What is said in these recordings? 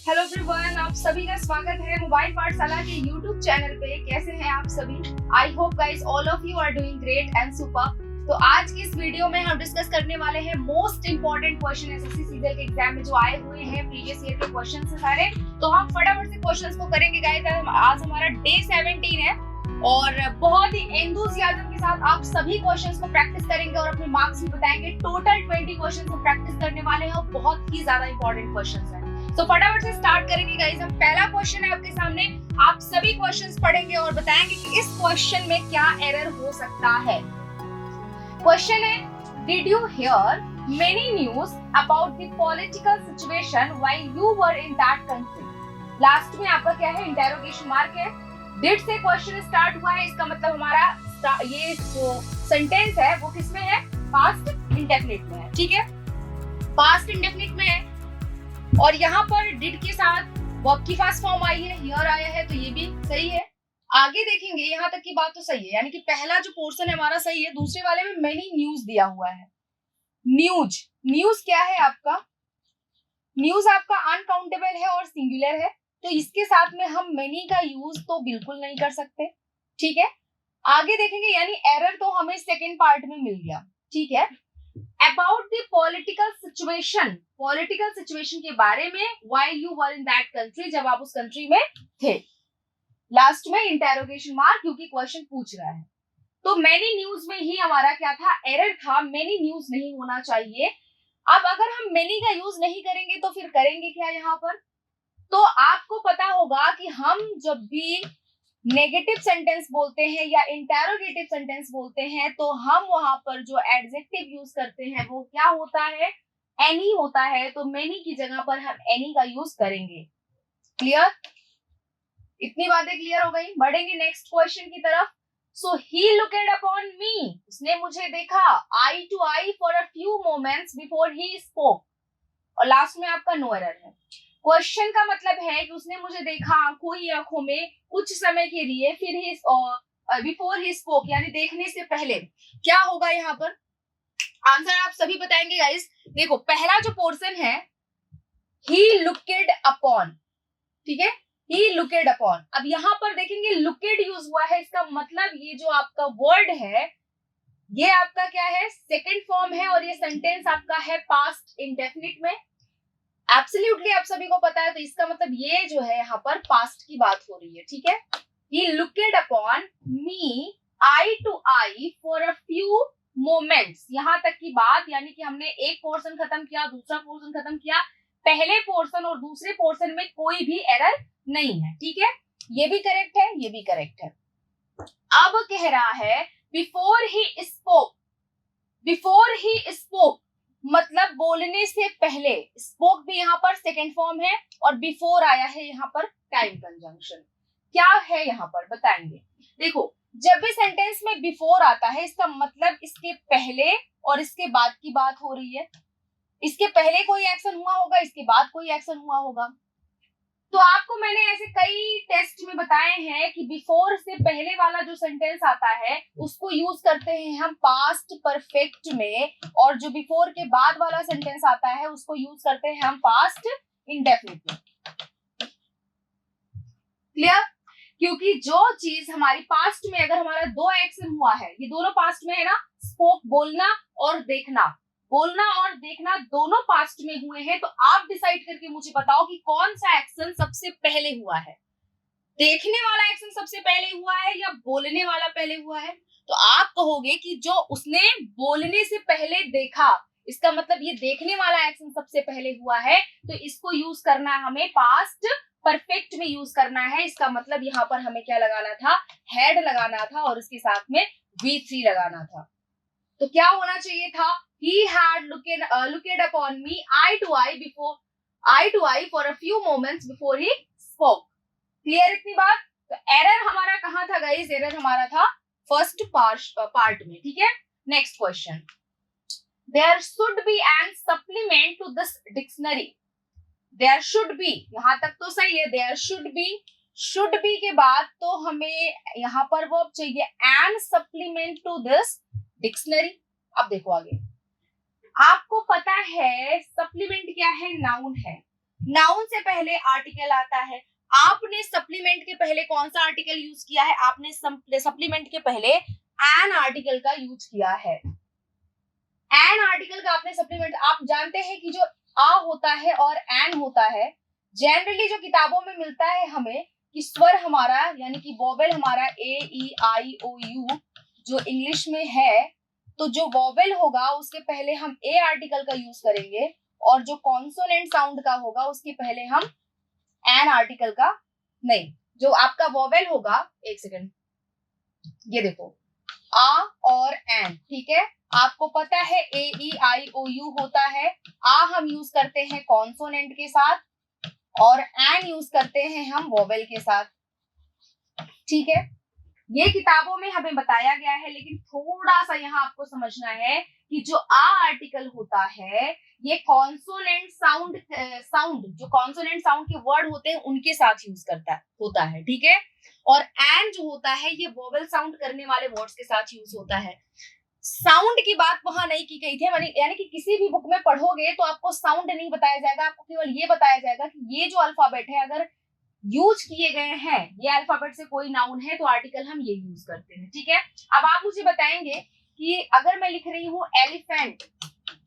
Hello everyone, आप सभी का स्वागत है मोबाइल पाठशाला के यूट्यूब चैनल पे। कैसे हैं आप सभी? I hope guys all of you are doing great and super. तो आज की इस वीडियो में हम डिस्कस करने वाले हैं most important question SSC CGL के एग्जाम में जो आए हुए हैं प्रीवियस ईयर के क्वेश्चन से सारे। तो हम फटाफट से क्वेश्चंस को करेंगे गाइस। आज हमारा डे 17 है और बहुत ही एंथुसियाज्म के साथ आप सभी क्वेश्चंस को प्रैक्टिस करेंगे और अपने मार्क्स भी बताएंगे। टोटल 20 क्वेश्चंस हम प्रैक्टिस करने वाले हैं और बहुत ही ज्यादा इंपॉर्टेंट क्वेश्चंस हैं। तो फटाफट से स्टार्ट करेंगे गाइस। हम पहला क्वेश्चन है आपके सामने, आप सभी क्वेश्चंस पढ़ेंगे और बताएंगे कि इस क्वेश्चन में क्या एरर हो सकता है। क्वेश्चन है, did you here many news about the political situation while you were in that country. Last में आपका क्या है, इंटरोगेशन मार्क है। डिड से क्वेश्चन स्टार्ट हुआ है, इसका मतलब हमारा ये जो सेंटेंस है वो किसमें है, पास्ट इंडेफिनिट में है। ठीक है, पास्ट इंडेफिनिट में है और यहाँ पर डिड के साथ वर्ब की फास्ट फॉर्म आई है, हियर आया है, तो ये भी सही है। आगे देखेंगे, यहाँ तक की बात तो सही है, यानी कि पहला जो पोर्शन है हमारा सही है। दूसरे वाले में मेनी न्यूज दिया हुआ है। न्यूज, न्यूज क्या है आपका, न्यूज आपका अनकाउंटेबल है और सिंगुलर है, तो इसके साथ में हम मेनी का यूज तो बिल्कुल नहीं कर सकते। ठीक है, आगे देखेंगे, यानी एरर तो हमें सेकेंड पार्ट में मिल गया। ठीक है, about the political situation, political situation के बारे में, while you were in that country, जब आप उस कंट्री में थे। लास्ट में इंटरोगेशन मार्क, क्योंकि क्वेश्चन पूछ रहा है। तो मेनी न्यूज में ही हमारा क्या था, एरर था, मेनी न्यूज नहीं होना चाहिए। अब अगर हम मेनी का यूज नहीं करेंगे तो फिर करेंगे क्या यहाँ पर? तो आपको पता होगा कि हम जब भी नेगेटिव सेंटेंस बोलते हैं या इंटरोगेटिव सेंटेंस बोलते हैं तो हम वहां पर जो एडजेक्टिव यूज करते हैं वो क्या होता है, एनी होता है। तो मेनी की जगह पर हम एनी का यूज करेंगे। क्लियर? इतनी बातें क्लियर हो गई। बढ़ेंगे नेक्स्ट क्वेश्चन की तरफ। सो ही लुकेड अपॉन मी, उसने मुझे देखा, eye to eye for a few moments before he spoke, और लास्ट में आपका नो एरर है। क्वेश्चन का मतलब है कि उसने मुझे देखा आंखों ही आंखों में कुछ समय के लिए, फिर ही बिफोर ही स्पोक, यानी देखने से पहले। क्या होगा यहाँ पर आंसर आप सभी बताएंगे गाइस। देखो, पहला जो पोर्शन है ही लुकेड अपॉन, ठीक है, ही लुकेड अपॉन। अब यहाँ पर देखेंगे लुकेड यूज हुआ है, इसका मतलब ये जो आपका वर्ड है ये आपका क्या है, सेकेंड फॉर्म है और ये सेंटेंस आपका है पास्ट इंडेफिनिट में। एब्सोल्युटली आप सभी को पता है, तो इसका मतलब ये जो है यहाँ पर पास्ट की बात हो रही है। ठीक है, he looked upon me eye to eye for a few moments, यहाँ तक की बात, यानी कि हमने एक पोर्शन खत्म किया, दूसरा पोर्शन खत्म किया, पहले पोर्शन और दूसरे पोर्शन में कोई भी एरर नहीं है। ठीक है, ये भी करेक्ट है, ये भी करेक्ट है। अब कह रहा है before he spoke, before he spoke मतलब बोलने से पहले, स्पोक भी यहाँ पर सेकेंड फॉर्म है और बिफोर आया है यहाँ पर टाइम कंजंक्शन। क्या है यहाँ पर बताएंगे। देखो, जब भी सेंटेंस में बिफोर आता है इसका मतलब इसके पहले और इसके बाद की बात हो रही है। इसके पहले कोई एक्शन हुआ होगा, इसके बाद कोई एक्शन हुआ होगा। तो आपको मैंने ऐसे कई टेस्ट में बताए हैं कि बिफोर से पहले वाला जो सेंटेंस आता है उसको यूज करते हैं हम पास्ट परफेक्ट में, और जो बिफोर के बाद वाला सेंटेंस आता है उसको यूज करते हैं हम पास्ट इंडेफिनिट में। क्लियर? क्योंकि जो चीज हमारी पास्ट में, अगर हमारा दो एक्शन हुआ है, ये दोनों पास्ट में है ना, स्पोक बोलना और देखना, बोलना और देखना दोनों पास्ट में हुए हैं, तो आप डिसाइड करके मुझे बताओ कि कौन सा एक्शन सबसे पहले हुआ है। देखने वाला एक्शन सबसे पहले हुआ है या बोलने वाला पहले हुआ है? तो आप कहोगे कि जो उसने बोलने से पहले देखा, इसका मतलब ये देखने वाला एक्शन सबसे पहले हुआ है, तो इसको यूज करना हमें पास्ट परफेक्ट में यूज करना है। इसका मतलब यहाँ पर हमें क्या लगाना था, हैड लगाना था और उसके साथ में V3 लगाना था। तो क्या होना चाहिए था, he had looked upon me eye to eye for a few moments before he spoke। Clear इतनी बात? तो एरर हमारा कहाँ था गाइस, एरर हमारा था फर्स्ट पार्ट में। ठीक है, next question, there should be an supplement to this dictionary. There should be, यहाँ तक तो सही है, देयर शुड बी के बाद तो हमें यहाँ पर वर्ब चाहिए an supplement to this dictionary. अब देखो आगे, आपको पता है सप्लीमेंट क्या है, नाउन है। नाउन से पहले आर्टिकल आता है। आपने सप्लीमेंट के पहले कौन सा आर्टिकल यूज किया है? आपने सप्लीमेंट के पहले एन आर्टिकल का यूज किया है। एन आर्टिकल का आपने सप्लीमेंट, आप जानते हैं कि जो आ होता है और एन होता है, जनरली जो किताबों में मिलता है हमें कि स्वर हमारा यानी कि वोवेल हमारा ए ई आई ओ यू जो इंग्लिश में है, तो जो वोवेल होगा उसके पहले हम ए आर्टिकल का यूज करेंगे और जो कॉन्सोनेंट साउंड का होगा उसके पहले हम एन आर्टिकल का नहीं, जो आपका वोवेल होगा, एक सेकेंड, ये देखो आ और एन, ठीक है, आपको पता है ए ई आई ओ यू होता है, आ हम यूज करते हैं कॉन्सोनेंट के साथ और एन यूज करते हैं हम वोवेल के साथ, ठीक है। ये किताबों में हमें बताया गया है, लेकिन थोड़ा सा यहाँ आपको समझना है कि जो आ आर्टिकल होता है ये कॉन्सोनेंट साउंड जो कॉन्सोनेंट साउंड के वर्ड होते हैं उनके साथ यूज होता है, ठीक है। और एन जो होता है ये वोवेल साउंड करने वाले वर्ड्स के साथ यूज होता है। साउंड की बात वहां नहीं की गई थी, यानी कि किसी भी बुक में पढ़ोगे तो आपको साउंड नहीं बताया जाएगा, आपको केवल ये बताया जाएगा कि ये जो अल्फाबेट है अगर यूज किए गए हैं, ये अल्फाबेट से कोई नाउन है तो आर्टिकल हम ये यूज करते हैं, ठीक है। अब आप मुझे बताएंगे कि अगर मैं लिख रही हूँ एलिफेंट,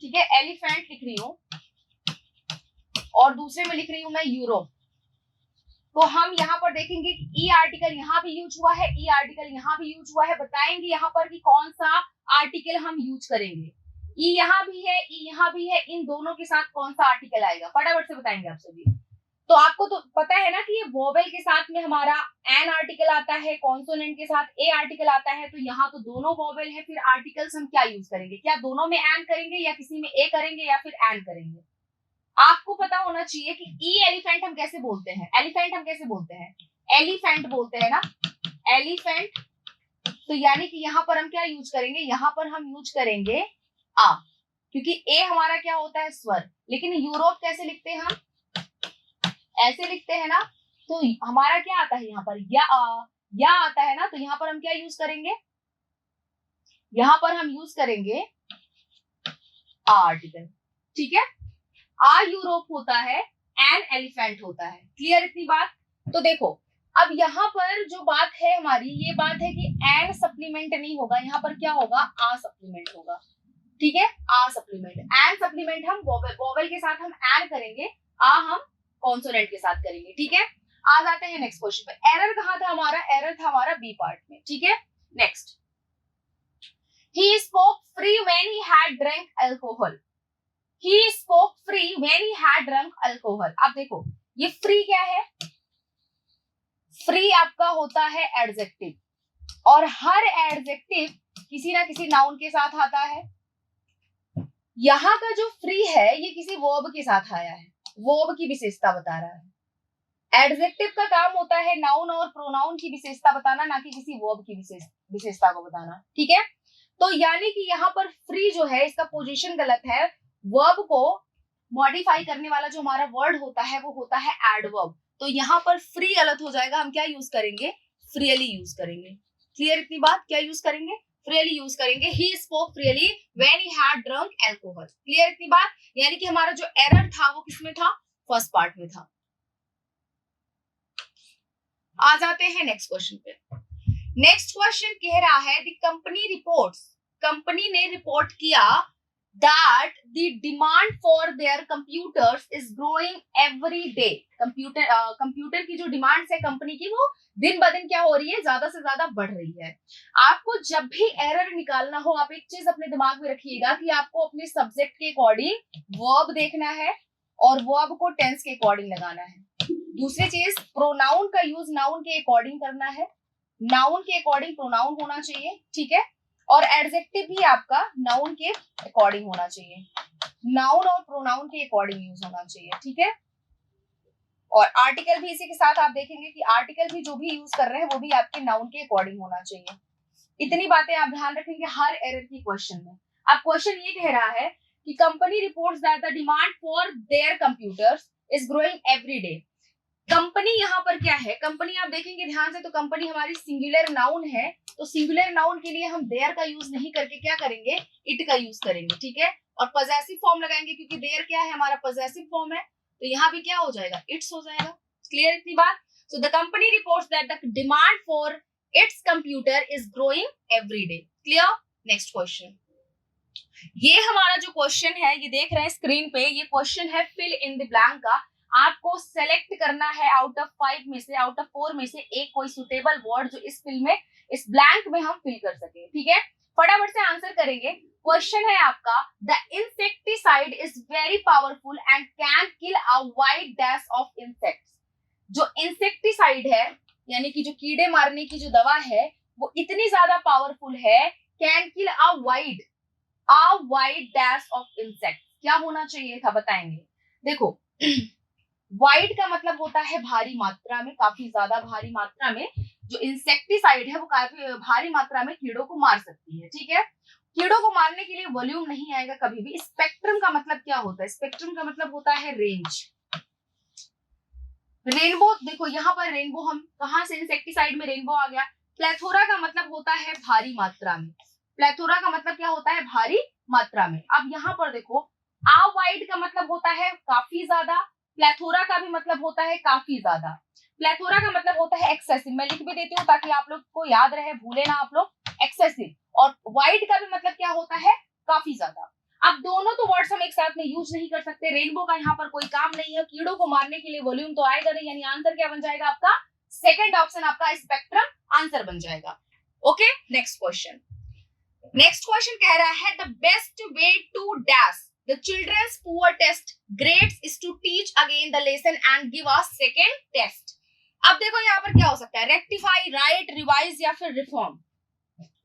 ठीक है, एलिफेंट लिख रही हूँ और दूसरे में लिख रही हूँ मैं यूरोप, तो हम यहाँ पर देखेंगे कि ई आर्टिकल यहाँ भी यूज हुआ है, ई आर्टिकल यहाँ भी यूज हुआ है, बताएंगे यहाँ पर कि कौन सा आर्टिकल हम यूज करेंगे। ई यहाँ भी है, ई यहाँ भी है, इन दोनों के साथ कौन सा आर्टिकल आएगा, फटाफट से बताएंगे आप सभी। तो आपको तो पता है ना कि ये वोवेल के साथ में हमारा एन आर्टिकल आता है, कॉन्सोनेंट के साथ ए आर्टिकल आता है, तो यहाँ तो दोनों वोवेल है, फिर आर्टिकल्स हम क्या यूज करेंगे, क्या दोनों में एन करेंगे या किसी में ए करेंगे या फिर एन करेंगे। आपको पता होना चाहिए कि ई एलिफेंट हम कैसे बोलते हैं, एलिफेंट हम कैसे बोलते हैं, एलिफेंट बोलते हैं ना, एलिफेंट, तो यानी कि यहाँ पर हम क्या यूज करेंगे, यहाँ पर हम यूज करेंगे आ, क्योंकि ए हमारा क्या होता है स्वर, लेकिन यूरोप कैसे लिखते हैं हम, ऐसे लिखते हैं ना, तो हमारा क्या आता है यहाँ पर या आता है ना, तो यहाँ पर हम क्या यूज करेंगे, यहाँ पर हम यूज करेंगे आ आर्टिकल, ठीक है। आ यूरोप होता है, एन एलिफेंट होता है, क्लियर इतनी बात। तो देखो अब यहाँ पर जो बात है हमारी, ये बात है कि एन सप्लीमेंट नहीं होगा, यहाँ पर क्या होगा, आ सप्लीमेंट होगा, ठीक है, आ सप्लीमेंट, एन सप्लीमेंट हम वोवेल के साथ हम एन करेंगे, आ हम कॉन्सोनेंट के साथ करेंगे, ठीक है। आ जाते हैं नेक्स्ट क्वेश्चन पे। एरर कहाँ था हमारा, एरर था हमारा बी पार्ट में, ठीक है। Next, he spoke free when he had drunk alcohol, he spoke free when he had drunk alcohol। अब देखो ये फ्री क्या है, फ्री आपका होता है एडजेक्टिव और हर एडजेक्टिव किसी ना किसी नाउन के साथ आता है। यहाँ का जो फ्री है ये किसी वर्ब के साथ आया है, वर्ब की विशेषता बता रहा है। एडजेक्टिव का काम होता है नाउन और प्रोनाउन की विशेषता बताना, ना कि किसी वर्ब की विशेषता को बताना, ठीक है। तो यानी कि यहाँ पर फ्री जो है इसका पोजीशन गलत है, वर्ब को मॉडिफाई करने वाला जो हमारा वर्ड होता है वो होता है एडवर्ब, तो यहाँ पर फ्री गलत हो जाएगा, हम क्या यूज करेंगे, फ्रीली यूज करेंगे, क्लियर इतनी बात, क्या यूज करेंगे, फ्रीली यूज करेंगे, he spoke freely when he had drunk alcohol, clear इतनी बात। यानी कि हमारा जो एरर था वो किसमें था, फर्स्ट पार्ट में था। आ जाते हैं नेक्स्ट क्वेश्चन पे। नेक्स्ट क्वेश्चन कह रहा है द कंपनी रिपोर्ट्स, कंपनी ने रिपोर्ट किया that the demand for their computers is growing every day। Computer की जो डिमांड है कंपनी की वो दिन ब दिन क्या हो रही है, ज्यादा से ज्यादा बढ़ रही है। आपको जब भी एरर निकालना हो आप एक चीज अपने दिमाग में रखिएगा कि आपको अपने सब्जेक्ट के अकॉर्डिंग वर्ब देखना है और वर्ब को टेंस के अकॉर्डिंग लगाना है। दूसरी चीज, प्रोनाउन का यूज नाउन के अकॉर्डिंग करना है, नाउन के अकॉर्डिंग प्रोनाउन होना चाहिए, ठीक है। और एडजेक्टिव भी आपका नाउन के अकॉर्डिंग होना चाहिए, नाउन और प्रोनाउन के अकॉर्डिंग यूज होना चाहिए, ठीक है। और आर्टिकल भी इसी के साथ आप देखेंगे कि आर्टिकल भी जो भी यूज कर रहे हैं वो भी आपके नाउन के अकॉर्डिंग होना चाहिए। इतनी बातें आप ध्यान रखेंगे हर एरर की क्वेश्चन में। अब क्वेश्चन ये कह रहा है कि company reports that the demand for their computers is growing every day. Company यहाँ पर क्या है, कंपनी आप देखेंगे ध्यान से तो कंपनी हमारी सिंगुलर नाउन है, तो सिंगुलर नाउन के लिए हम देयर का यूज नहीं करके क्या करेंगे, इट का यूज करेंगे, ठीक है। और पॉजेसिव फॉर्म लगाएंगे क्योंकि देयर क्या है, हमारा पॉजेसिव फॉर्म है, तो यहाँ भी क्या हो जाएगा, इट्स हो जाएगा। क्लियर इतनी बात? So the company reports that the demand for its computer is growing every day. Clear? Next question, ये हमारा जो क्वेश्चन है, ये देख रहे हैं स्क्रीन पे, ये क्वेश्चन है फिल इन द ब्लैंक का। आपको सेलेक्ट करना है आउट ऑफ 5 में से, आउट ऑफ 4 में से एक कोई सुटेबल वर्ड जो इस फिल में, इस ब्लैंक में हम फिल कर सके। ठीक है, फटाफट से आंसर करेंगे। क्वेश्चन है आपका, the insecticide is very powerful and can kill a wide dash of insects. जो इंसेक्टिसाइड है यानी कि जो कीड़े मारने की जो दवा है, वो इतनी ज्यादा पावरफुल है, can kill a wide dash of insect. क्या होना चाहिए था बताएंगे। देखो वाइड का मतलब होता है भारी मात्रा में, काफी ज्यादा भारी मात्रा में। जो इंसेक्टिसाइड है वो काफी भारी मात्रा में कीड़ों को मार सकती है। ठीक है, कीड़ों को मारने के लिए वॉल्यूम नहीं आएगा कभी भी। स्पेक्ट्रम का मतलब क्या होता है? स्पेक्ट्रम का मतलब होता है रेंज। रेनबो, देखो यहाँ पर रेनबो, हम कहां से इंसेक्टिसाइड में रेनबो आ गया। प्लेथोरा का मतलब होता है भारी मात्रा में। प्लेथोरा का मतलब क्या होता है? भारी मात्रा में। अब यहाँ पर देखो, आ वाइड का मतलब होता है काफी ज्यादा, प्लेथोरा का भी मतलब होता है काफी ज्यादा। प्लेथोरा का मतलब होता है एक्सेसिव, मैं लिख भी देती हूँ ताकि आप लोग को याद रहे, भूले ना आप लोग। एक्सेसिव। और वाइड का भी मतलब क्या होता है? काफी ज्यादा। अब दोनों तो वर्ड्स हम एक साथ में यूज नहीं कर सकते। रेनबो का यहाँ पर कोई काम नहीं है, कीड़ों को मारने के लिए वॉल्यूम तो आएगा नहीं, यानी आंसर क्या बन जाएगा आपका? सेकंड ऑप्शन आपका स्पेक्ट्रम आंसर बन जाएगा। Okay, next question. Next question कह रहा है, the best way to dash the children's poor test grades is to teach again the lesson and give a second test. अब देखो यहाँ पर क्या हो सकता है, रेक्टिफाई, राइट, रिवाइज या फिर रिफॉर्म।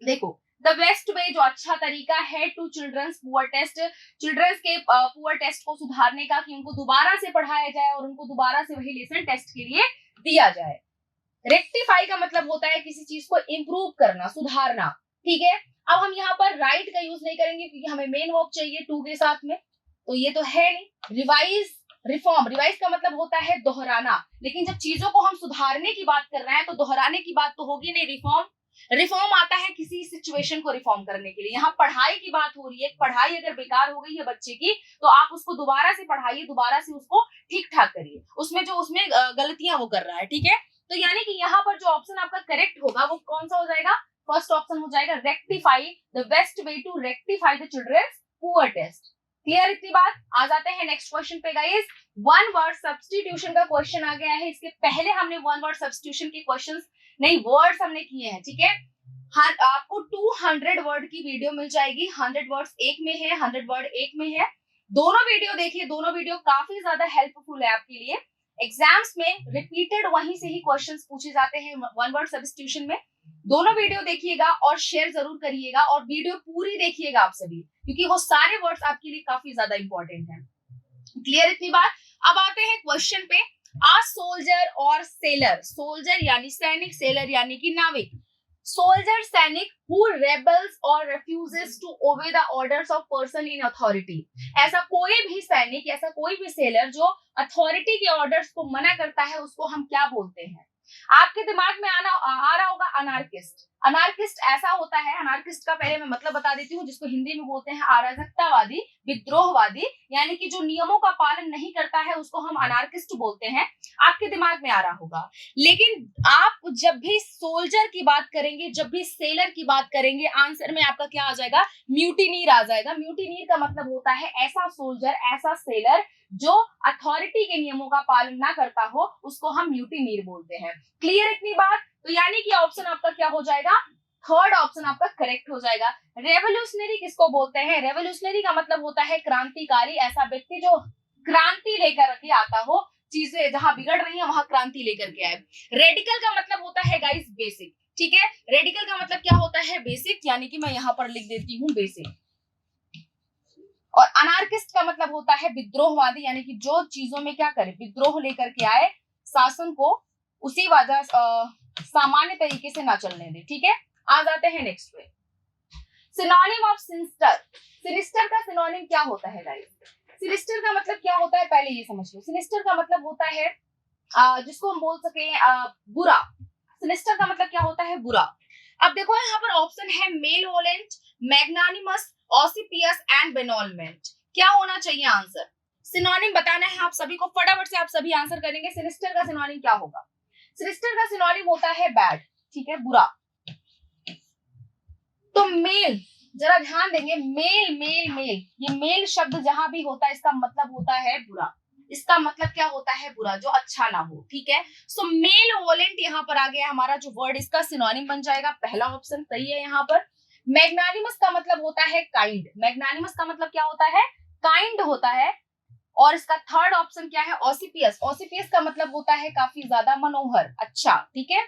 देखो द बेस्ट वे, जो अच्छा तरीका है, to children's poor test, children's के पुअर टेस्ट को सुधारने का, कि उनको दोबारा से पढ़ाया जाए और उनको दोबारा से वही लेसन टेस्ट के लिए दिया जाए। रेक्टिफाई का मतलब होता है किसी चीज को इंप्रूव करना, सुधारना। ठीक है, अब हम यहाँ पर राइट का यूज नहीं करेंगे क्योंकि हमें मेन वर्ब चाहिए टू के साथ में, तो ये तो है नहीं। रिवाइज, रिफॉर्म, रिवाइज का मतलब होता है दोहराना, लेकिन जब चीजों को हम सुधारने की बात कर रहे हैं तो दोहराने की बात तो होगी नहीं। रिफॉर्म आता है किसी सिचुएशन को रिफॉर्म करने के लिए। यहाँ पढ़ाई की बात हो रही है, पढ़ाई अगर बेकार हो गई है बच्चे की, तो आप उसको दोबारा से पढ़ाइए, दोबारा से उसको ठीक ठाक करिए, उसमें गलतियां वो कर रहा है। ठीक है, तो यानी कि यहाँ पर जो ऑप्शन आपका करेक्ट होगा वो कौन सा हो जाएगा? फर्स्ट ऑप्शन हो जाएगा, rectify, the best way to rectify the children's poor test. Clear इतनी बात? आ जाते हैं नेक्स्ट क्वेश्चन पे गाइस। वन वर्ड सब्स्टिट्यूशन का क्वेश्चन आ गया है। इसके पहले हमने वन वर्ड सब्स्टिट्यूशन के क्वेश्चंस नहीं, वर्ड्स हमने किए हैं। ठीक है, हाँ, आपको 200 वर्ड की वीडियो मिल जाएगी। 100 वर्ड्स एक में है, 100 वर्ड एक में है। दोनों वीडियो देखिए, दोनों वीडियो काफी ज्यादा हेल्पफुल है आपके लिए। एग्जाम्स में रिपीटेड वहीं से ही क्वेश्चंस पूछे जाते हैं वन वर्ड सब्स्टिट्यूशन में। दोनों वीडियो देखिएगा और शेयर जरूर करिएगा, और वीडियो पूरी देखिएगा आप सभी, क्योंकि वो सारे वर्ड्स आपके लिए काफी ज्यादा इंपॉर्टेंट हैं। क्लियर इतनी बात? अब आते हैं क्वेश्चन पे। आ सोल्जर और सेलर, सोल्जर यानी सैनिक, सेलर यानी कि नाविक। सोल्जर सैनिक हु रेबल्स और refuses to obey the orders of person in authority। ऐसा कोई भी सैनिक, ऐसा कोई भी सेलर जो अथॉरिटी के ऑर्डर्स को मना करता है, उसको हम क्या बोलते हैं? आपके दिमाग में आ रहा होगा अनार्किस्ट। अनार्किस्ट ऐसा होता है, अनार्किस्ट का पहले मैं मतलब बता देती हूँ, जिसको हिंदी में बोलते हैं अराजकतावादी, विद्रोहवादी, यानी कि जो नियमों का पालन नहीं करता है उसको हम अनार्किस्ट बोलते हैं। आपके दिमाग में आ रहा होगा। लेकिन आप जब भी सोल्जर की बात करेंगे, जब भी सेलर की बात करेंगे, आंसर में आपका क्या आ जाएगा? म्यूटिनीर आ जाएगा। म्यूटिनीर का मतलब होता है ऐसा सोल्जर, ऐसा सेलर जो अथॉरिटी के नियमों का पालन ना करता हो, उसको हम म्यूटिनीर बोलते हैं। क्लियर इतनी बात? तो यानी कि ऑप्शन आपका क्या हो जाएगा? थर्ड ऑप्शन आपका करेक्ट हो जाएगा। रेवोल्यूशनरी किसको बोलते हैं? रेवोल्यूशनरी का मतलब होता है क्रांतिकारी, ऐसा व्यक्ति जो क्रांति लेकर के आता हो, चीजें जहां बिगड़ रही है वहां क्रांति लेकर के आए। रेडिकल का मतलब होता है गाइस बेसिक। ठीक है, रेडिकल का मतलब क्या होता है? बेसिक, यानी कि मैं यहाँ पर लिख देती हूँ बेसिक। और अनार्किस्ट का मतलब होता है विद्रोहवादी, यानी कि जो चीजों में क्या करे? विद्रोह लेकर के आए, शासन को उसी वजह सामान्य तरीके से ना चलने दे। ठीक है, आ जाते हैं नेक्स्ट पे। Synonym of sinister. सिनिस्टर का सिनोनिम क्या होता है गाइस? सिनिस्टर का मतलब क्या होता है पहले ये समझ लो। सिनिस्टर का मतलब होता है जिसको हम बोल सके बुरा। सिनिस्टर का मतलब क्या होता है? बुरा। अब देखो यहाँ पर ऑप्शन है मेलवोलेंट, मैग्नानिमस, ऑसिपियस एंड बेनोलमेंट। क्या होना चाहिए आंसर? सिनोनिम बताना है आप सभी को, फटाफट से आप सभी आंसर करेंगे। सिनिस्टर का सिनोनिम क्या होगा? सिनिस्टर का सिनोनिम होता है बैड, ठीक है, बुरा। तो मेल, जरा ध्यान देंगे, मेल मेल मेल, ये मेल शब्द जहां भी होता है इसका मतलब होता है बुरा। इसका मतलब क्या होता है? बुरा, जो अच्छा ना हो, ठीक है। सो मेल वोलेंट यहाँ पर आ गया हमारा जो वर्ड, इसका सिनोनिम बन जाएगा, पहला ऑप्शन सही है यहाँ पर। मैग्नानिमस का मतलब होता है काइंड, मैग्नानिमस का मतलब क्या होता है? काइंड होता है। और इसका थर्ड ऑप्शन क्या है? ऑसिपियस, ऑसिपियस का मतलब होता है काफी ज्यादा मनोहर, अच्छा, ठीक है।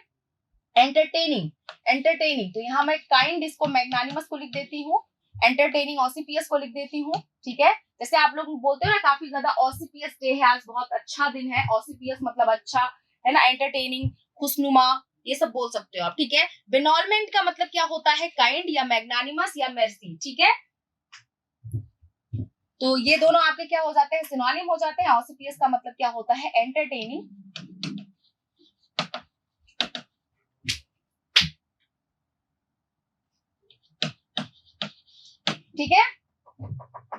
एंटरटेनिंग, एंटरटेनिंग, तो यहाँ मैं काइंड इसको मैग्नानिमस को लिख देती हूँ, एंटरटेनिंग ऑसिपियस को लिख देती हूँ, ठीक है। जैसे आप लोग बोलते हो ना काफी ज्यादा ऑसिपियस डे है आज, बहुत अच्छा दिन है, ऑसिपियस मतलब अच्छा है ना, एंटरटेनिंग, खुशनुमा, ये सब बोल सकते हो आप, ठीक है। बेनॉलमेंट का मतलब क्या होता है? काइंड या मैग्नानिमस या मेर्सी, ठीक है। तो ये दोनों आपके क्या हो जाते हैं? सिनोनिम हो जाते हैं। ऑसिपियस का मतलब क्या होता है? एंटरटेनिंग, ठीक है।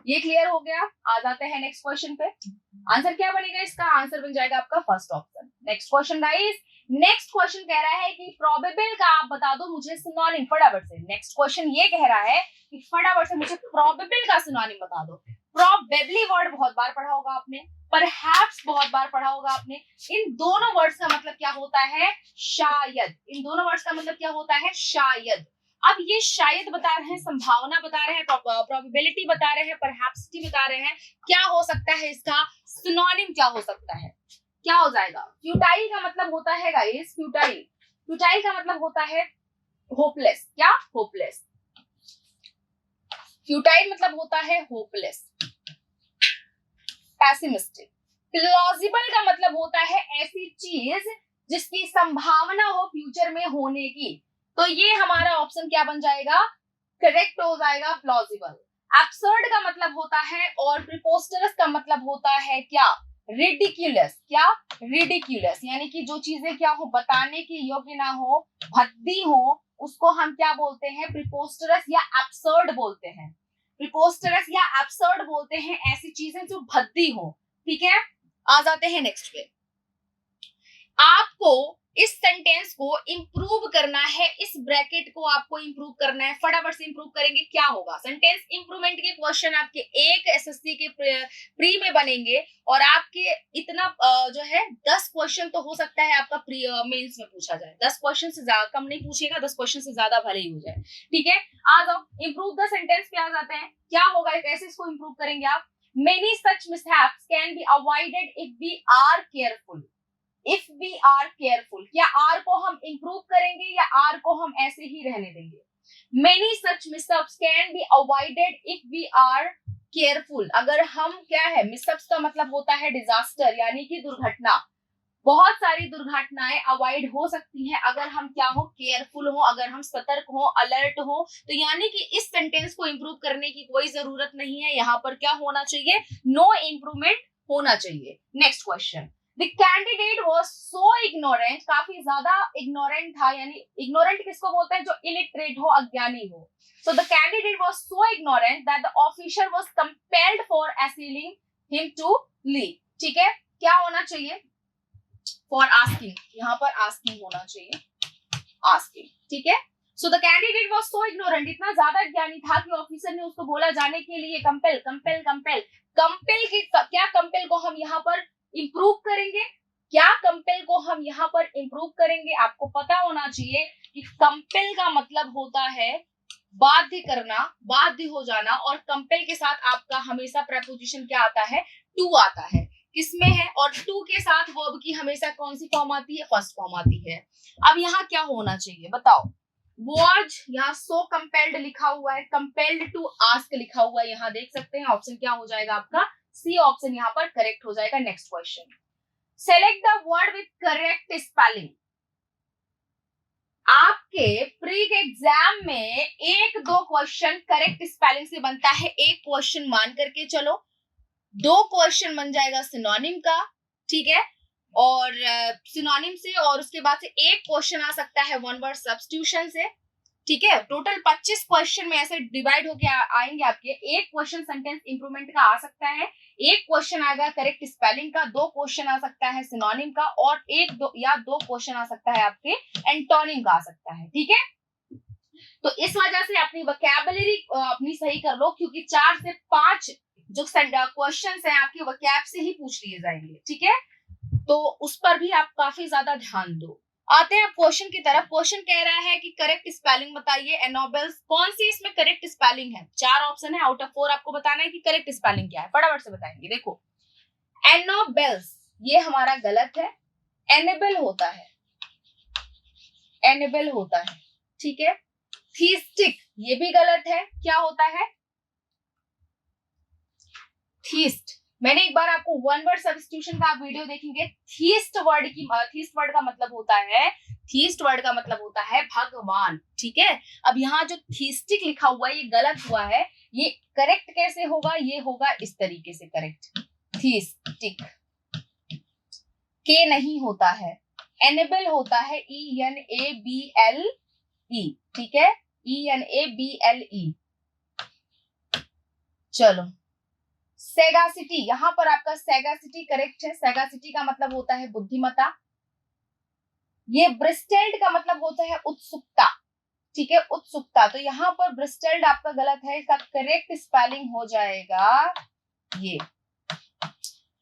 ये क्लियर हो गया। आ जाते हैं नेक्स्ट क्वेश्चन पे। आंसर क्या बनेगा इसका? आंसर बन जाएगा आपका first option. Next question guys, next question कह रहा है कि प्रोबेबल का आप बता दो मुझे सिनोनिम, फटाफट से। नेक्स्ट क्वेश्चन ये कह रहा है कि फटाफट से मुझे प्रोबेबल का सिनोनिम बता दो। प्रोबेबली वर्ड बहुत बार पढ़ा होगा आपने, परहैप्स बहुत बार पढ़ा होगा आपने। इन दोनों वर्ड्स का मतलब क्या होता है? शायद। इन दोनों वर्ड्स का मतलब क्या होता है? शायद। अब ये शायद बता रहे हैं, संभावना बता रहे हैं, प्रोबेबिलिटी बता रहे हैं, परहैप्सिटी बता रहे हैं, क्या हो सकता है इसका सिनोनिम? क्या हो सकता है? क्या हो जाएगा? फ्यूटाइल का मतलब होता है गाइस, फ्यूटाइल, फ्यूटाइल का मतलब होता है होपलेस। क्या? होपलेस। फ्यूटाइल मतलब होता है होपलेस, पैसिमिस्टिक। प्लॉजिबल का मतलब होता है ऐसी चीज जिसकी संभावना हो फ्यूचर में होने की। तो ये हमारा ऑप्शन क्या बन जाएगा? करेक्ट हो जाएगा, प्लॉजिबल। एब्सर्ड का मतलब होता है, और प्रिपोस्टरस का मतलब होता है क्या? रिडिक्यूलस। क्या? रिडिक्यूलस, यानी कि जो चीजें क्या हो, बताने की योग्य ना हो, भद्दी हो, उसको हम क्या बोलते हैं? प्रिपोस्टरस या एब्सर्ड बोलते हैं। प्रिपोस्टरस या एब्सर्ड बोलते हैं ऐसी चीजें जो भद्दी हो, ठीक है। आ जाते हैं नेक्स्ट पे। आपको इस सेंटेंस को इंप्रूव करना है, इस ब्रैकेट को आपको इंप्रूव करना है, फटाफट से इंप्रूव करेंगे। क्या होगा? सेंटेंस इंप्रूवमेंट के क्वेश्चन आपके एक एसएससी के प्री में बनेंगे, और आपके इतना जो है 10 क्वेश्चन तो हो सकता है आपका प्री मेंस में पूछा जाए। 10 क्वेश्चन से ज्यादा कम नहीं पूछेगा, 10 क्वेश्चन से ज्यादा भले ही हो जाए, ठीक है। आ जाओ, इंप्रूव द सेंटेंस पे आ जाते हैं। क्या होगा? कैसे इसको इंप्रूव करेंगे आप? Many such mishaps can be avoided if we are careful. If we are careful, क्या आर को हम इंप्रूव करेंगे या आर को हम ऐसे ही रहने देंगे? Many such mishaps can be avoided if we are careful. अगर हम क्या है, मिसअप्स का मतलब होता है डिजास्टर, यानी कि दुर्घटना। बहुत सारी दुर्घटनाएं अवॉइड हो सकती हैं अगर हम क्या हो, केयरफुल हो, अगर हम सतर्क हो, अलर्ट हो। तो यानी कि इस सेंटेंस को इंप्रूव करने की कोई जरूरत नहीं है। यहाँ पर क्या होना चाहिए? नो इंप्रूवमेंट होना चाहिए। Next question, The candidate was so ignorant, काफी ज्यादा ignorant था, यानी ignorant किसको बोलते हैं? जो illiterate हो, अज्ञानी हो। So the candidate was so ignorant that the officer was compelled for assailing him to leave. ठीक है, क्या होना चाहिए? For asking, यहाँ पर asking होना चाहिए, asking, ठीक है। So the candidate was so ignorant, इतना ज्यादा ज्ञानी था कि ऑफिसर ने उसको बोला जाने के लिए compel, compel, compel, compel की क्या? compel को हम यहाँ पर इंप्रूव करेंगे। क्या कंपेल को हम यहाँ पर इंप्रूव करेंगे? आपको पता होना चाहिए कि कंपेल का मतलब होता है बाध्य करना, बाध्य हो जाना, और कंपेल के साथ आपका हमेशा प्रेपोजिशन क्या आता है? टू आता है। किसमें है? और टू के साथ वर्ब की हमेशा कौन सी फॉर्म आती है? फर्स्ट फॉर्म आती है। अब यहाँ क्या होना चाहिए बताओ? was, यहाँ so compelled लिखा हुआ है, compelled to ask लिखा हुआ है, यहाँ देख सकते हैं। ऑप्शन क्या हो जाएगा आपका? सी ऑप्शन यहाँ पर करेक्ट हो जाएगा। Next question, select the word with correct spelling. आपके प्री के एग्जाम में एक दो क्वेश्चन करेक्ट स्पेलिंग से बनता है, एक क्वेश्चन मान करके चलो, दो क्वेश्चन बन जाएगा सिनोनिम का, ठीक है, और सिनोनिम से, और उसके बाद से एक क्वेश्चन आ सकता है वन वर्ड सब्स्टिट्यूशन से, ठीक है। टोटल 25 क्वेश्चन में ऐसे डिवाइड होके आएंगे आपके। एक क्वेश्चन सेंटेंस इंप्रूवमेंट का आ सकता है, एक क्वेश्चन आएगा करेक्ट स्पेलिंग का, दो क्वेश्चन आ सकता है सिनोनिम का, और दो क्वेश्चन आ सकता है आपके एंटोनिम का आ सकता है। ठीक है, तो इस वजह से अपनी वोकैबुलरी अपनी सही कर लो, क्योंकि 4 से 5 जो क्वेश्चन है आपके वोकैब से ही पूछ लिए जाएंगे। ठीक है, तो उस पर भी आप काफी ज्यादा ध्यान दो। आते हैं क्वेश्चन की तरफ। क्वेश्चन कह रहा है कि करेक्ट स्पेलिंग बताइए एनोबेल्स। कौन सी इसमें करेक्ट स्पेलिंग है? 4 ऑप्शन है, आउट ऑफ 4 आपको बताना है कि करेक्ट स्पेलिंग क्या है। फटाफट से बताएंगे। देखो, एनोबेल्स ये हमारा गलत है, एनेबल होता है, एनेबल होता है। ठीक है, थीस्टिक ये भी गलत है, क्या होता है? थीस्ट। मैंने एक बार आपको वन वर्ड सब्स्टिट्यूशन का आप वीडियो देखेंगे। थीस्ट वर्ड का मतलब होता है, थीस्ट वर्ड का मतलब होता है भगवान। ठीक है, अब यहाँ जो थीस्टिक लिखा हुआ है ये गलत हुआ है। ये करेक्ट कैसे होगा? ये होगा इस तरीके से करेक्ट, थीस्टिक। के नहीं होता है, एनेबल होता है, ENABLE। ठीक है, ENABLE। चलो, सेगासिटी, यहां पर आपका सेगासिटी करेक्ट है। सेगासिटी का मतलब होता है बुद्धिमता। ये ब्रिस्टेल्ड का मतलब होता है उत्सुकता। ठीक है, उत्सुकता। तो यहाँ पर ब्रिस्टेल्ड आपका गलत है, इसका करेक्ट स्पेलिंग हो जाएगा ये,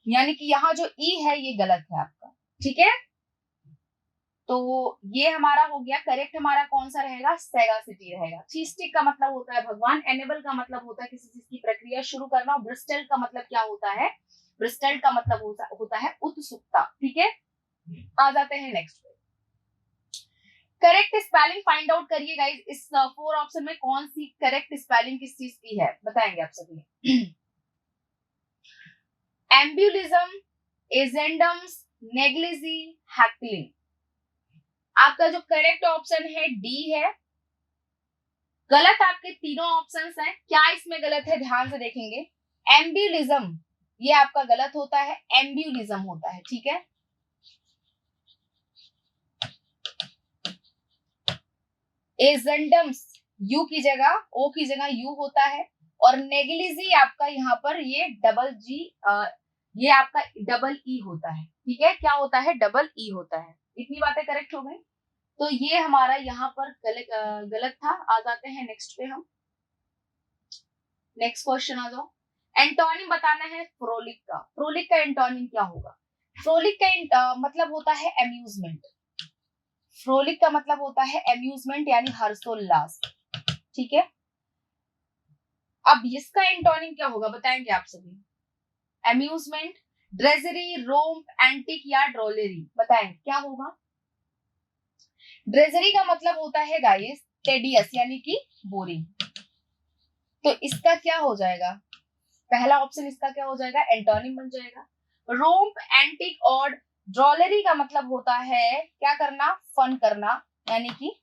यानी कि यहाँ जो ई है ये गलत है आपका। ठीक है, तो ये हमारा हो गया करेक्ट। हमारा कौन सा रहेगा? सेगासिटी रहेगा। थीस्टिक का मतलब होता है भगवान, एनेबल का मतलब होता है किसी चीज की प्रक्रिया शुरू करना, ब्रिस्टेल्ड का मतलब क्या होता है? ब्रिस्टेल्ड का मतलब होता है उत्सुकता। ठीक है, आ जाते हैं नेक्स्ट पे। करेक्ट स्पेलिंग फाइंड आउट करिए गाइस। इस 4 ऑप्शन में कौन सी करेक्ट स्पेलिंग किस चीज की है बताएंगे आप सभी। एम्ब्यूलिज्म, एजेंडम्स, नेग्लिजी, हैक्लिंग। आपका जो करेक्ट ऑप्शन है डी है। गलत आपके तीनों ऑप्शंस हैं। क्या इसमें गलत है? ध्यान से देखेंगे। एम्ब्यूलिज्म ये आपका गलत होता है, एम्ब्यूलिज्म होता है। ठीक है, एजेंडम्स यू की जगह, ओ की जगह यू होता है, और नेग्लिजी आपका यहाँ पर ये डबल जी, ये आपका डबल ई होता है। ठीक है, क्या होता है? डबल ई होता है। इतनी बातें करेक्ट हो गई, तो ये हमारा यहाँ पर गलत था। आ जाते हैं नेक्स्ट पे हम। नेक्स्ट क्वेश्चन आ जाओ। एंटोनिम बताना है फ्रोलिक का। फ्रोलिक का एंटोनिम क्या होगा? फ्रोलिक का मतलब होता है अम्यूजमेंट। फ्रोलिक का मतलब होता है अम्यूजमेंट यानी हर्षोल्लास। ठीक है, अब इसका एंटोनिम क्या होगा बताएंगे आप सभी। अम्यूजमेंट, ड्रेजरी, रोम्प, एंटिक या ड्रोलरी। बताएं क्या होगा? ड्रेजरी का मतलब होता है गाइस टेडियस यानी कि बोरिंग। तो इसका क्या हो जाएगा? पहला ऑप्शन इसका क्या हो जाएगा? एंटोनिम बन जाएगा। रोम्प, एंटिक और ड्रोलरी का मतलब होता है क्या करना? फन करना, यानी कि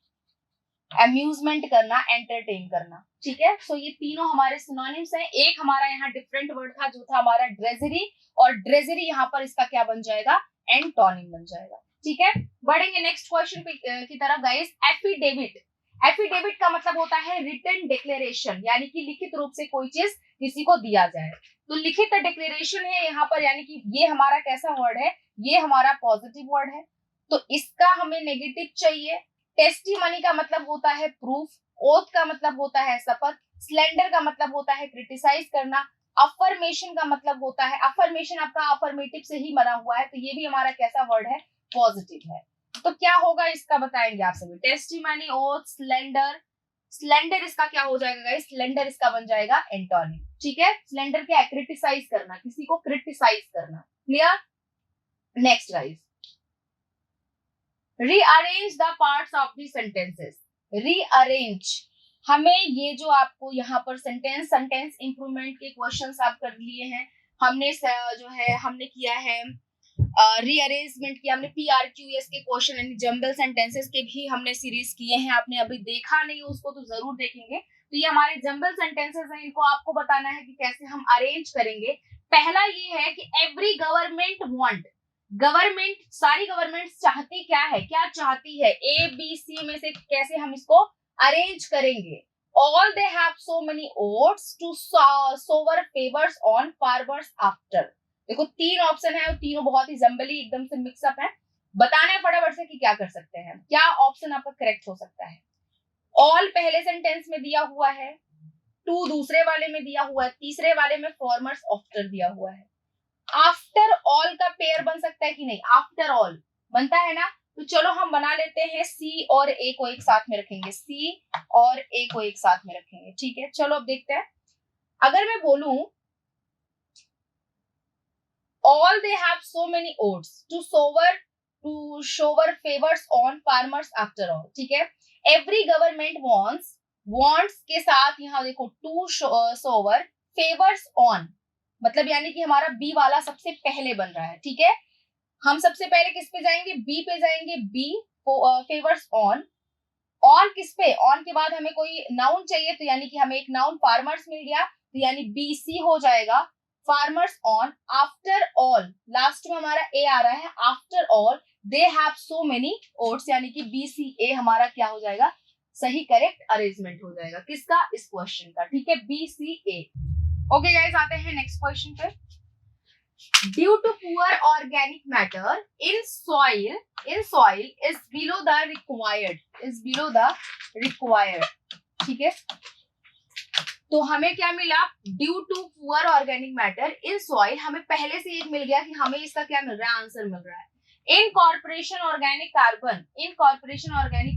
अम्यूजमेंट करना, एंटरटेन करना। ठीक है, सो ये तीनों हमारे सिनोनिम्स हैं। एक हमारा यहाँ डिफरेंट वर्ड था जो था हमारा ड्रेजरी, और ड्रेजरी यहाँ पर इसका क्या बन जाएगा? एंटोनिम बन जाएगा। ठीक है, बढ़ेंगे नेक्स्ट क्वेश्चन की तरफ गाइस। एफिडेविट, एफिडेविट का मतलब होता है रिटन डिक्लेरेशन, यानी कि लिखित रूप से कोई चीज किसी को दिया जाए। तो लिखित डिक्लेरेशन है यहाँ पर, यानी कि ये हमारा कैसा वर्ड है? ये हमारा पॉजिटिव वर्ड है, तो इसका हमें नेगेटिव चाहिए। टेस्टिमनी का मतलब होता है प्रूफ, ओथ का मतलब होता है शपथ, स्लेंडर का मतलब होता है क्रिटिसाइज करना, अफर्मेशन का मतलब होता है, अफर्मेशन आपका अफर्मेटिव से ही बना हुआ है, तो ये भी हमारा कैसा वर्ड है? पॉजिटिव है। तो क्या होगा इसका बताएंगे आप सभी। Testimony, oath, slender. स्लेंडर इसका क्या हो जाएगा गाइस? स्लेंडर इसका बन जाएगा एंटोनिम। ठीक है, स्लेंडर क्या है? क्रिटिसाइज करना, किसी को क्रिटिसाइज करना। Clear? Next guys, rearrange the parts of the sentences. Rearrange, हमें ये जो आपको यहाँ पर सेंटेंस इंप्रूवमेंट के क्वेश्चंस आप कर लिए हैं, हमने जो है हमने किया है रीअरेंजमेंट किया, हमने PRQS के क्वेश्चन यानी जंबल सेंटेंसेस के भी हमने सीरीज किए हैं। आपने अभी देखा नहीं उसको तो जरूर देखेंगे। तो ये हमारे जंबल सेंटेंसेस हैं, इनको आपको बताना है कि कैसे हम अरेंज करेंगे। पहला ये है कि एवरी गवर्नमेंट वांट, गवर्नमेंट सारी गवर्नमेंट चाहती क्या है? क्या चाहती है? A B C में से कैसे हम इसको अरेंज करेंगे। All they have so many oats to shower favours on farmers after. देखो 3 ऑप्शन है और तीनों बहुत ही जम्बली एकदम से मिक्सअप है। बताना है फटाफट से कि क्या कर सकते हैं, क्या ऑप्शन आपका करेक्ट हो सकता है। ऑल पहले सेंटेंस में दिया हुआ है, टू दूसरे वाले में दिया हुआ है, तीसरे वाले में फार्मर्स आफ्टर दिया हुआ है। आफ्टर ऑल का पेयर बन सकता है कि नहीं, आफ्टर ऑल बनता है ना, तो चलो हम बना लेते हैं सी और ए को एक साथ में रखेंगे, सी और ए को एक साथ में रखेंगे, ठीक है। चलो अब देखते हैं, अगर मैं बोलूं all they have so many oats to shower favors on farmers after all, ठीक है। एवरी गवर्नमेंट wants के साथ यहाँ देखो टू shower favors on, मतलब यानी कि हमारा बी वाला सबसे पहले बन रहा है, ठीक है। हम सबसे पहले किस पे जाएंगे, बी पे जाएंगे, बी फेवर्स ऑन। ऑन किस पे, ऑन के बाद हमें कोई नाउन चाहिए, तो यानी कि हमें एक नाउन फार्मर्स मिल गया, तो यानी बी सी हो जाएगा, farmers on. After all last में हमारा ए आ रहा है, after all they have so many oats, यानी कि बी सी ए हमारा क्या हो जाएगा, सही करेक्ट अरेंजमेंट हो जाएगा किसका, इस क्वेश्चन का, ठीक है, बी सी ए। ओके गाइस, आते हैं नेक्स्ट क्वेश्चन पे। Due to poor organic matter in soil is below the required, ठीक है। तो हमें क्या मिला, due to poor organic matter in soil, हमें पहले से एक मिल गया कि हमें इसका क्या मिल रहा है, आंसर मिल रहा है। Incorporation organic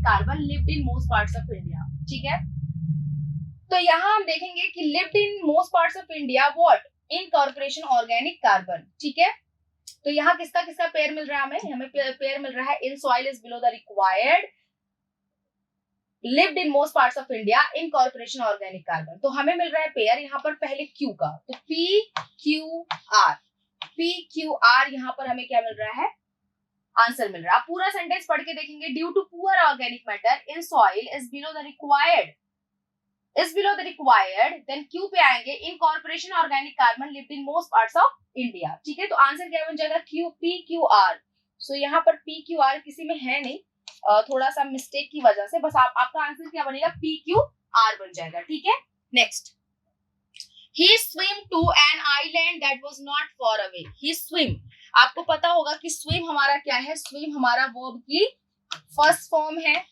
carbon lived in most parts of India, ठीक है। तो यहाँ हम देखेंगे कि lived in most parts of India what, incorporation organic carbon, ठीक है। तो यहाँ किसका किसका पेयर मिल रहा है, हमें पेयर मिल रहा है इन soil is below the required, lived in most parts of India, incorporation organic carbon. तो हमें मिल रहा है पेयर यहाँ पर पहले क्यू का, तो पी क्यू आर यहाँ पर हमें क्या मिल रहा है, आंसर मिल रहा है। पूरा सेंटेंस पढ़ के देखेंगे, due to poor organic matter in soil is below the required, then Q पे आएंगे, incorporation organic carbon lived in most parts of India, ठीक है। तो आंसर क्या बन जाएगा, पी क्यू आर। सो यहाँ पर पी क्यू आर किसी में है नहीं, थोड़ा सा मिस्टेक की वजह से, बस आपका आंसर क्या बनेगा, पी क्यू आर बन जाएगा, ठीक है। Next, he swim to an island that was not far away, he swim, आपको पता होगा कि swim हमारा क्या है, swim हमारा वर्ब की फर्स्ट फॉर्म है,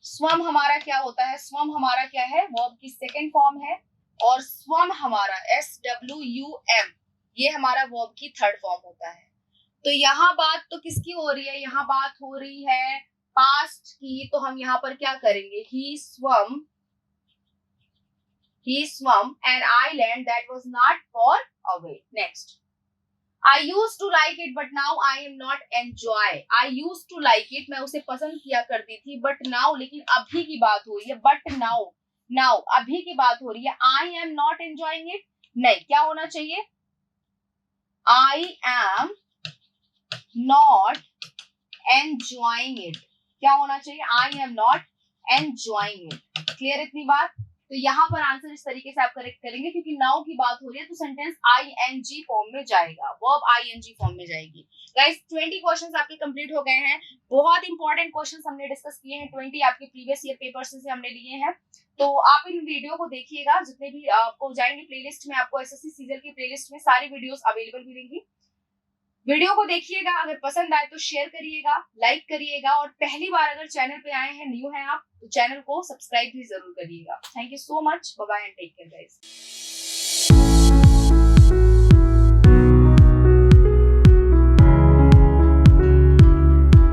स्वम हमारा क्या होता है, स्वम हमारा क्या है, वर्ब की सेकेंड फॉर्म है, और स्वम हमारा SWUM ये हमारा वर्ब की थर्ड फॉर्म होता है। तो यहाँ बात तो किसकी हो रही है, यहाँ बात हो रही है पास्ट की, तो हम यहाँ पर क्या करेंगे, he swam an island that was not far away. Next, I used to like it but now I am not enjoy. I used to like it, मैं उसे पसंद किया करती थी, but now, लेकिन अभी की बात हो रही है, but now अभी की बात हो रही है, I am not enjoying it, नहीं, क्या होना चाहिए, I am not enjoying it, क्या होना चाहिए, I am not enjoying it। Clear इतनी बात। तो यहाँ पर आंसर इस तरीके से आप करेक्ट करेंगे, क्योंकि नाउ की बात हो रही है तो सेंटेंस आईएनजी फॉर्म में जाएगा, वर्ब आईएनजी फॉर्म में जाएगी। गाइस 20 क्वेश्चंस आपके कंप्लीट हो गए हैं, बहुत इंपॉर्टेंट क्वेश्चंस हमने डिस्कस किए हैं, 20 आपके प्रीवियस ईयर पेपर्स से हमने लिए हैं। तो आप इन वीडियो को देखिएगा, जितने भी आपको जाएंगे प्लेलिस्ट में, आपको एसएससी सीजन की प्लेलिस्ट में सारी वीडियोस अवेलेबल मिलेंगी। वीडियो को देखिएगा, अगर पसंद आए तो शेयर करिएगा, लाइक करिएगा, और पहली बार अगर चैनल पे आए हैं, न्यू हैं आप, तो चैनल को सब्सक्राइब भी जरूर करिएगा। Thank you so much, bye bye and take care guys.